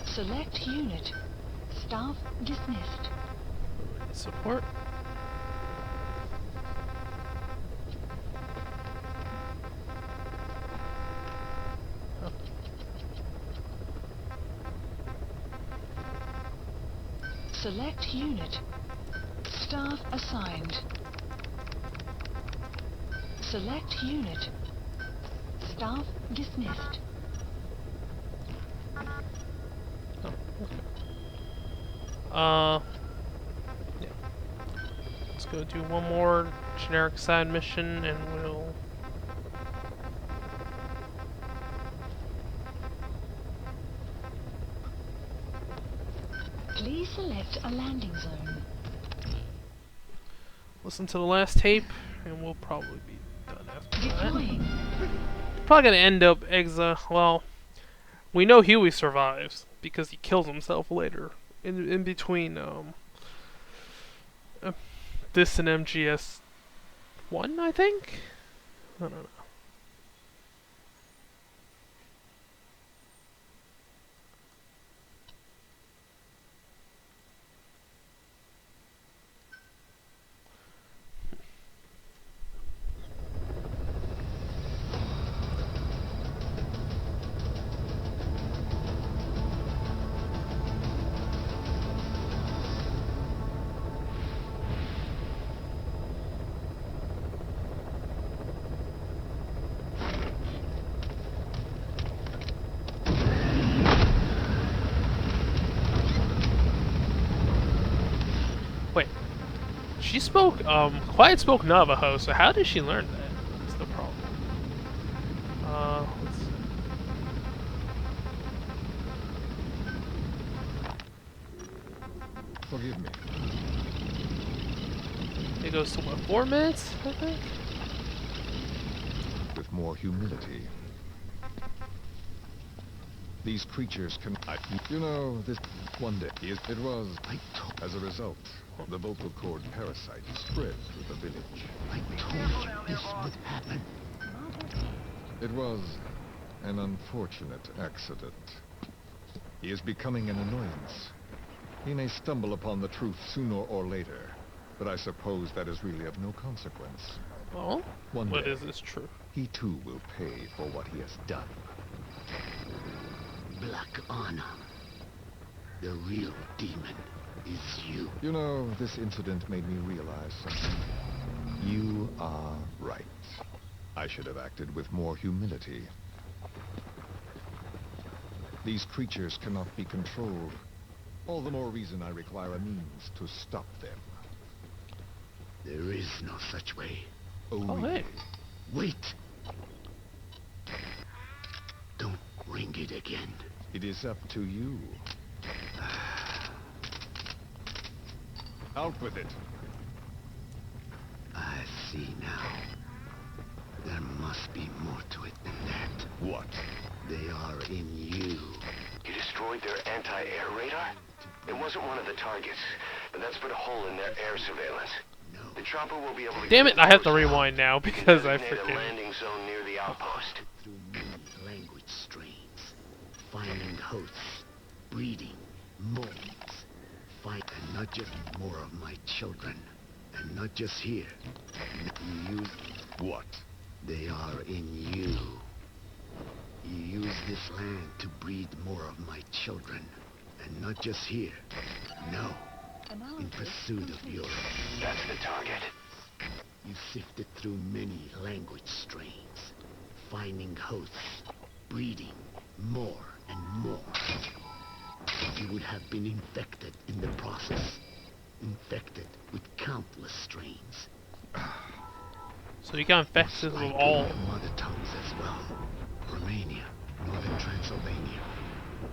Select unit. Staff dismissed. Support. Oh. Select unit. Staff assigned. Select unit. Staff dismissed. Oh, okay. Yeah. Let's go do one more generic side mission and we'll... Please select a landing zone. listen to the last tape and we'll probably be done after that. Deploying. Probably gonna end up well, we know Huey survives because he kills himself later in between this and MGS1, I think. I don't know. Wait, she spoke, Quiet spoke Navajo, so how did she learn that? That's the problem. Let's see. Forgive me. It goes to what, 4 minutes, I think? With more humility. These creatures can... you know, this... One day, it was... As a result, the vocal cord parasite spread through the village. I told you this would happen. It was an unfortunate accident. He is becoming an annoyance. He may stumble upon the truth sooner or later, but I suppose that is really of no consequence. Oh? One What day, is this true? he too will pay for what he has done. Black Anna. The real demon is you. You know, this incident made me realize something. You are right. I should have acted with more humility. These creatures cannot be controlled. All the more reason I require a means to stop them. There is no such way. Oh, hey. Wait! Don't ring it again. It is up to you. Out with it. I see now. There must be more to it than that. What? They are in you. You destroyed their anti-air radar? It wasn't one of the targets, but that's put a hole in their air surveillance. No. The chopper will be able to... Damn it, I have to rewind now because I designate a freaking... landing zone near the outpost. Through many language strains, finding hosts, breeding, molds, find, and not just more of my children, and not just here. You, What? they are in you. You use this land to breed more of my children, and not just here. No, in pursuit of Europe. That's the target. You sifted through many language strains, finding hosts, breeding more and more. You would have been infected in the process, infected with countless strains. So you got infected with Like all... mother tongues as well. Romania, northern Transylvania.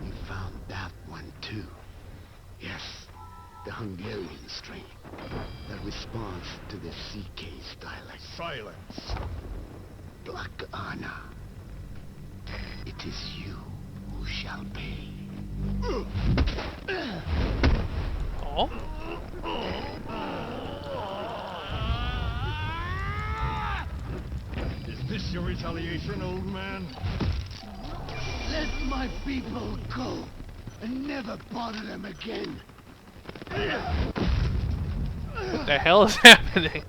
You found that one too. Yes, the Hungarian strain that responds to the CK's dialect. Silence! Black Anna. It is you who shall pay. Oh? Is this your retaliation, old man? Let my people go and never bother them again. What the hell is happening?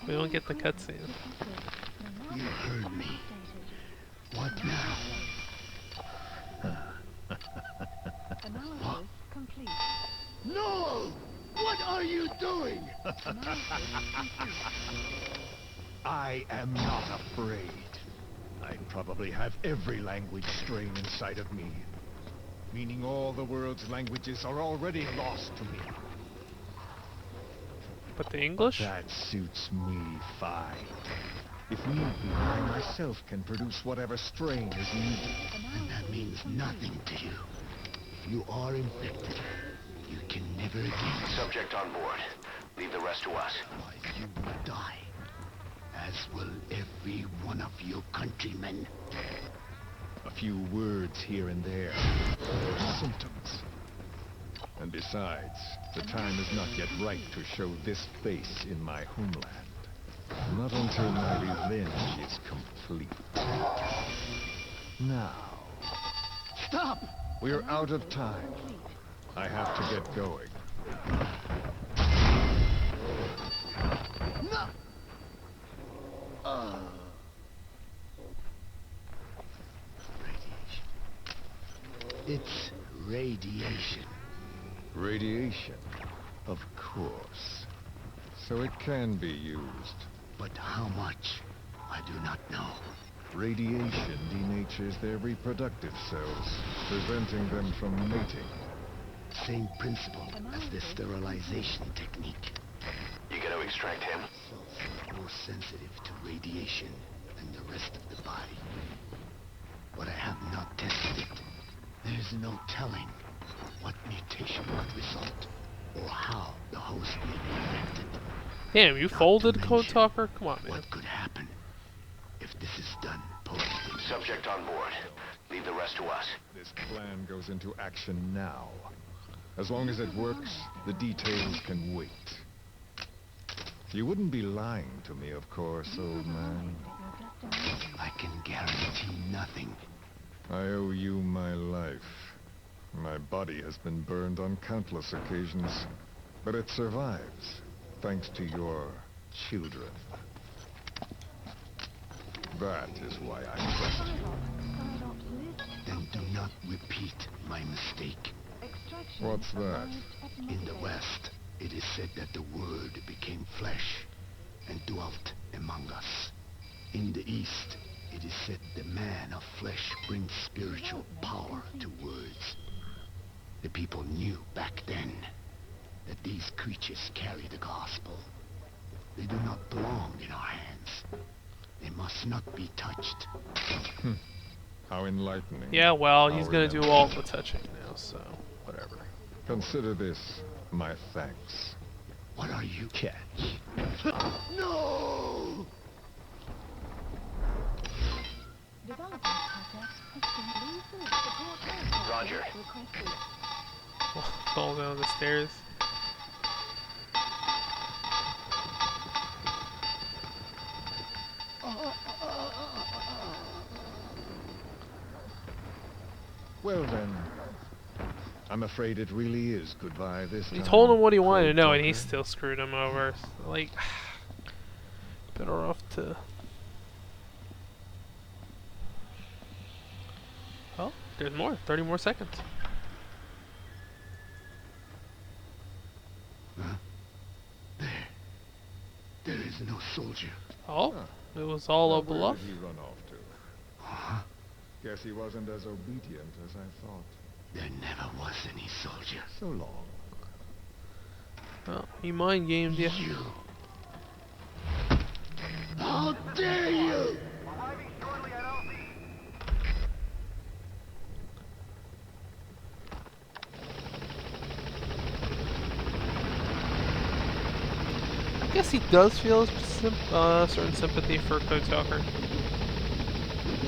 We don't get the cutscene. You heard me. What now? Analysis complete. No! What are you doing? I am not afraid. I probably have every language strain inside of me. Meaning all the world's languages are already lost to me. But the English? That suits me fine. If need be, I myself can produce whatever strain is needed. And that means nothing to you. If you are infected, you can never again. Subject on board. Leave the rest to us. Otherwise you will die. As will every one of your countrymen. A few words here and there, or symptoms. And besides, the time is not yet right to show this face in my homeland. Not until my revenge is complete. Now, Stop! we're out of time. I have to get going. No! Radiation. It's radiation. Radiation, of course. So it can be used. But how much? I do not know. Radiation denatures their reproductive cells, preventing them from mating. Same principle as the sterilization technique. You gonna extract him? Cells are more sensitive to radiation than the rest of the body. But I have not tested it. There's no telling what mutation could result, or how the host will be affected. Damn, you Not to folded Code mention Talker? Come on, man. what could happen if this is done poorly. Subject on board. Leave the rest to us. This plan goes into action now. As long as it works, the details can wait. You wouldn't be lying to me, of course, old man. I can guarantee nothing. I owe you my life. My body has been burned on countless occasions, but it survives, thanks to your children. That is why I trust you. Paradox Then do not repeat my mistake. Extraction What's that? arrived at In the Mother Base. West, it is said that the Word became flesh and dwelt among us. In the East, it is said the man of flesh brings spiritual power to words. The people knew back then that these creatures carry the gospel. They do not belong in our hands. They must not be touched. How enlightening. Yeah, well, he's How gonna do all the touching now, so whatever. Consider this my thanks. What are you, catch? No! Development process has been resumed. Support aircraft Roger. requested. Fall down the stairs. Well then, I'm afraid it really is goodbye this He time. told him what he wanted to Cold know, and he talker. still screwed him over. So, like, better off to. Oh, there's more. 30 more seconds. Huh? There is no soldier. Oh, Huh. it was all a Now, where bluff. did he run off to? Huh? Guess he wasn't as obedient as I thought. There never was any soldier. So long. Oh, he mind gamed you. You. How dare you! I guess he does feel certain sympathy for Code Talker.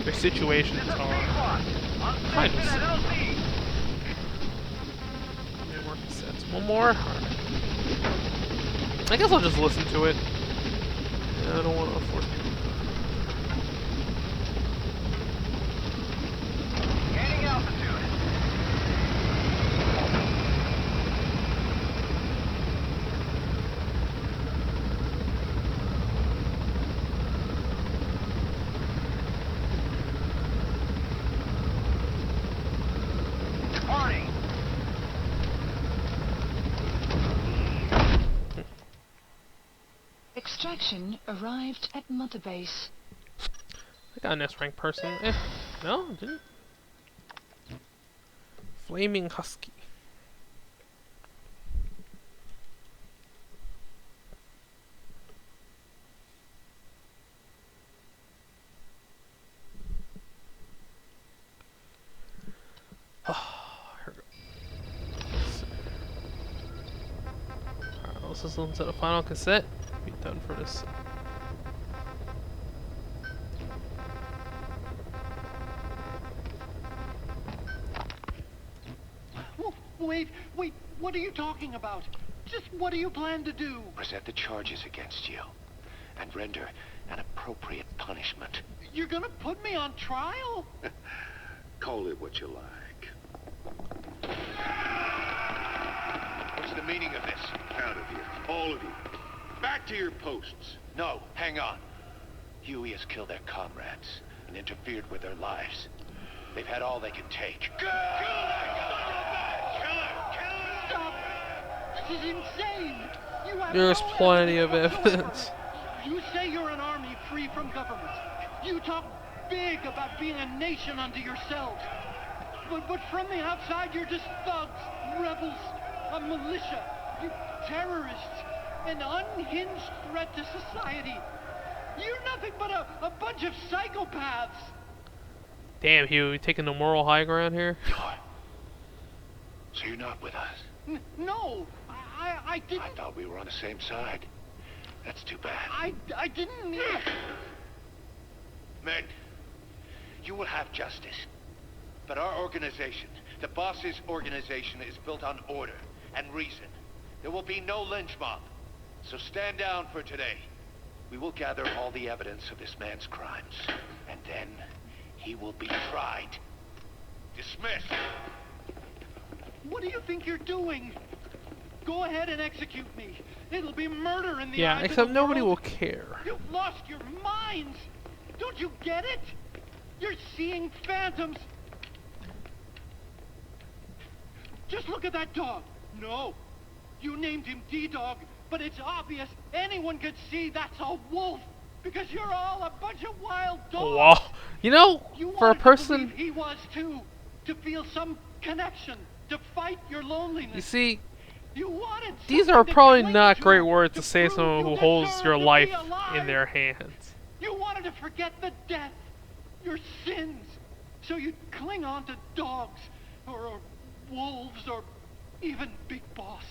Their situations are kind of similar. More cassettes. One more? Alright. I guess I'll just listen to it. Yeah, I don't want to force people. Gaining altitude. Departing. Extraction arrived at Mother Base. I got an S-rank person. No, didn't. Flaming Husky. Oh, here we go. Let's see. Alright, let's listen to the final cassette. Be done for this. Wait, what are you talking about? Just what do you plan to do? Present the charges against you and render an appropriate punishment. You're gonna put me on trial? Call it what you like. What's the meaning of this? Out of here, all of you. Back to your posts. No, hang on. Huey has killed their comrades and interfered with their lives. They've had all they can take. Kill Stop! This is insane! You have There's no plenty of whatsoever. evidence. You say you're an army free from government. You talk big about being a nation unto yourselves. But from the outside, you're just thugs, rebels, a militia, you terrorists, an unhinged threat to society. You're nothing but a bunch of psychopaths. Damn, Hugh, you taking the moral high ground here? So you're not with us? No, I I didn't. thought we were on the same side. That's too bad. I didn't mean. Men, you will have justice. But our organization, the boss's organization, is built on order and reason. There will be no lynch mob. So stand down for today. We will gather all the evidence of this man's crimes. And then he will be tried. Dismissed. What do you think you're doing? Go ahead and execute me. It'll be murder in the Yeah, eyes of except the nobody will world. care. You've lost your minds. Don't you get it? You're seeing phantoms. Just look at that dog. No, you named him D-Dog, but it's obvious anyone could see that's a wolf because you're all a bunch of wild dogs. Oh, wow. You know, You for a wanted to person, believe he was too, to feel some connection, to fight your loneliness. you see, You wanted these something are to probably cling not to, great words to to say to prove someone you who holds deserve your to be life alive. in their hands. You wanted to forget the death, your sins, so you'd cling on to dogs, or wolves, or even Big Boss.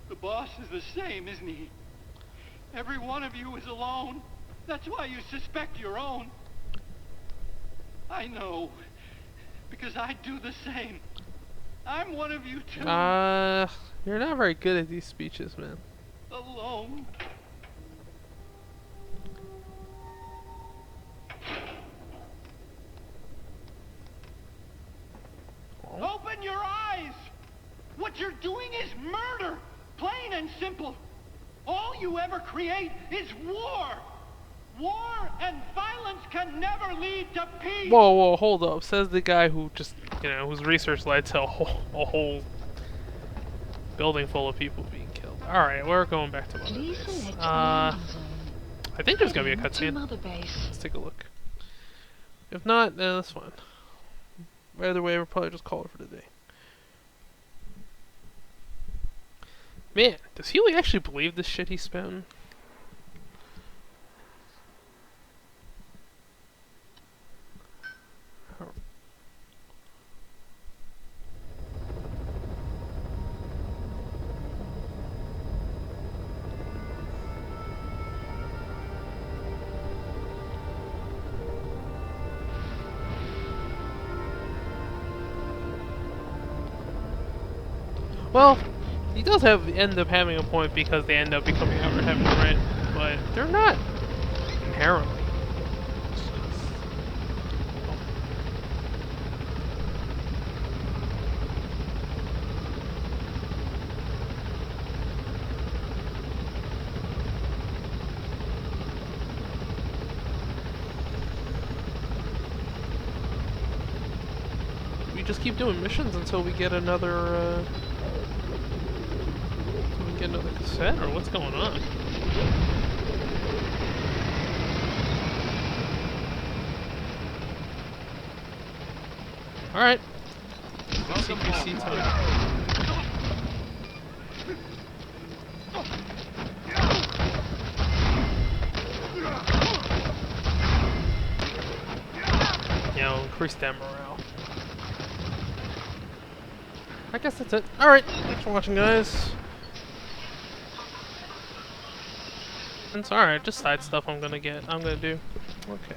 The boss is the same, isn't he? Every one of you is alone. That's why you suspect your own. I know, because I do the same. I'm one of you too. You're not very good at these speeches, man. Alone. Open your eyes! What you're doing is murder! Plain and simple. All you ever create is war! War and violence can never lead to peace! Whoa, whoa, hold up. Says the guy who just, whose research led to a whole building full of people being killed. Alright, we're going back to Mother Please Base. select I landing zone. think there's gonna be a Heading to cutscene. Mother Base. Let's take a look. If not, then that's fine. Either way, we'll probably just call it for today. Man, does Healy actually believe this shit he's spouting? Well, he does end up having a point because they end up becoming outer heaven, right? But they're not inherently. We just keep doing missions until we get another. Get another cassette, or what's going on? Alright. KVC time. Yeah, increase that morale. I guess that's it. Alright, thanks for watching, guys. It's alright, just side stuff I'm gonna do. Okay.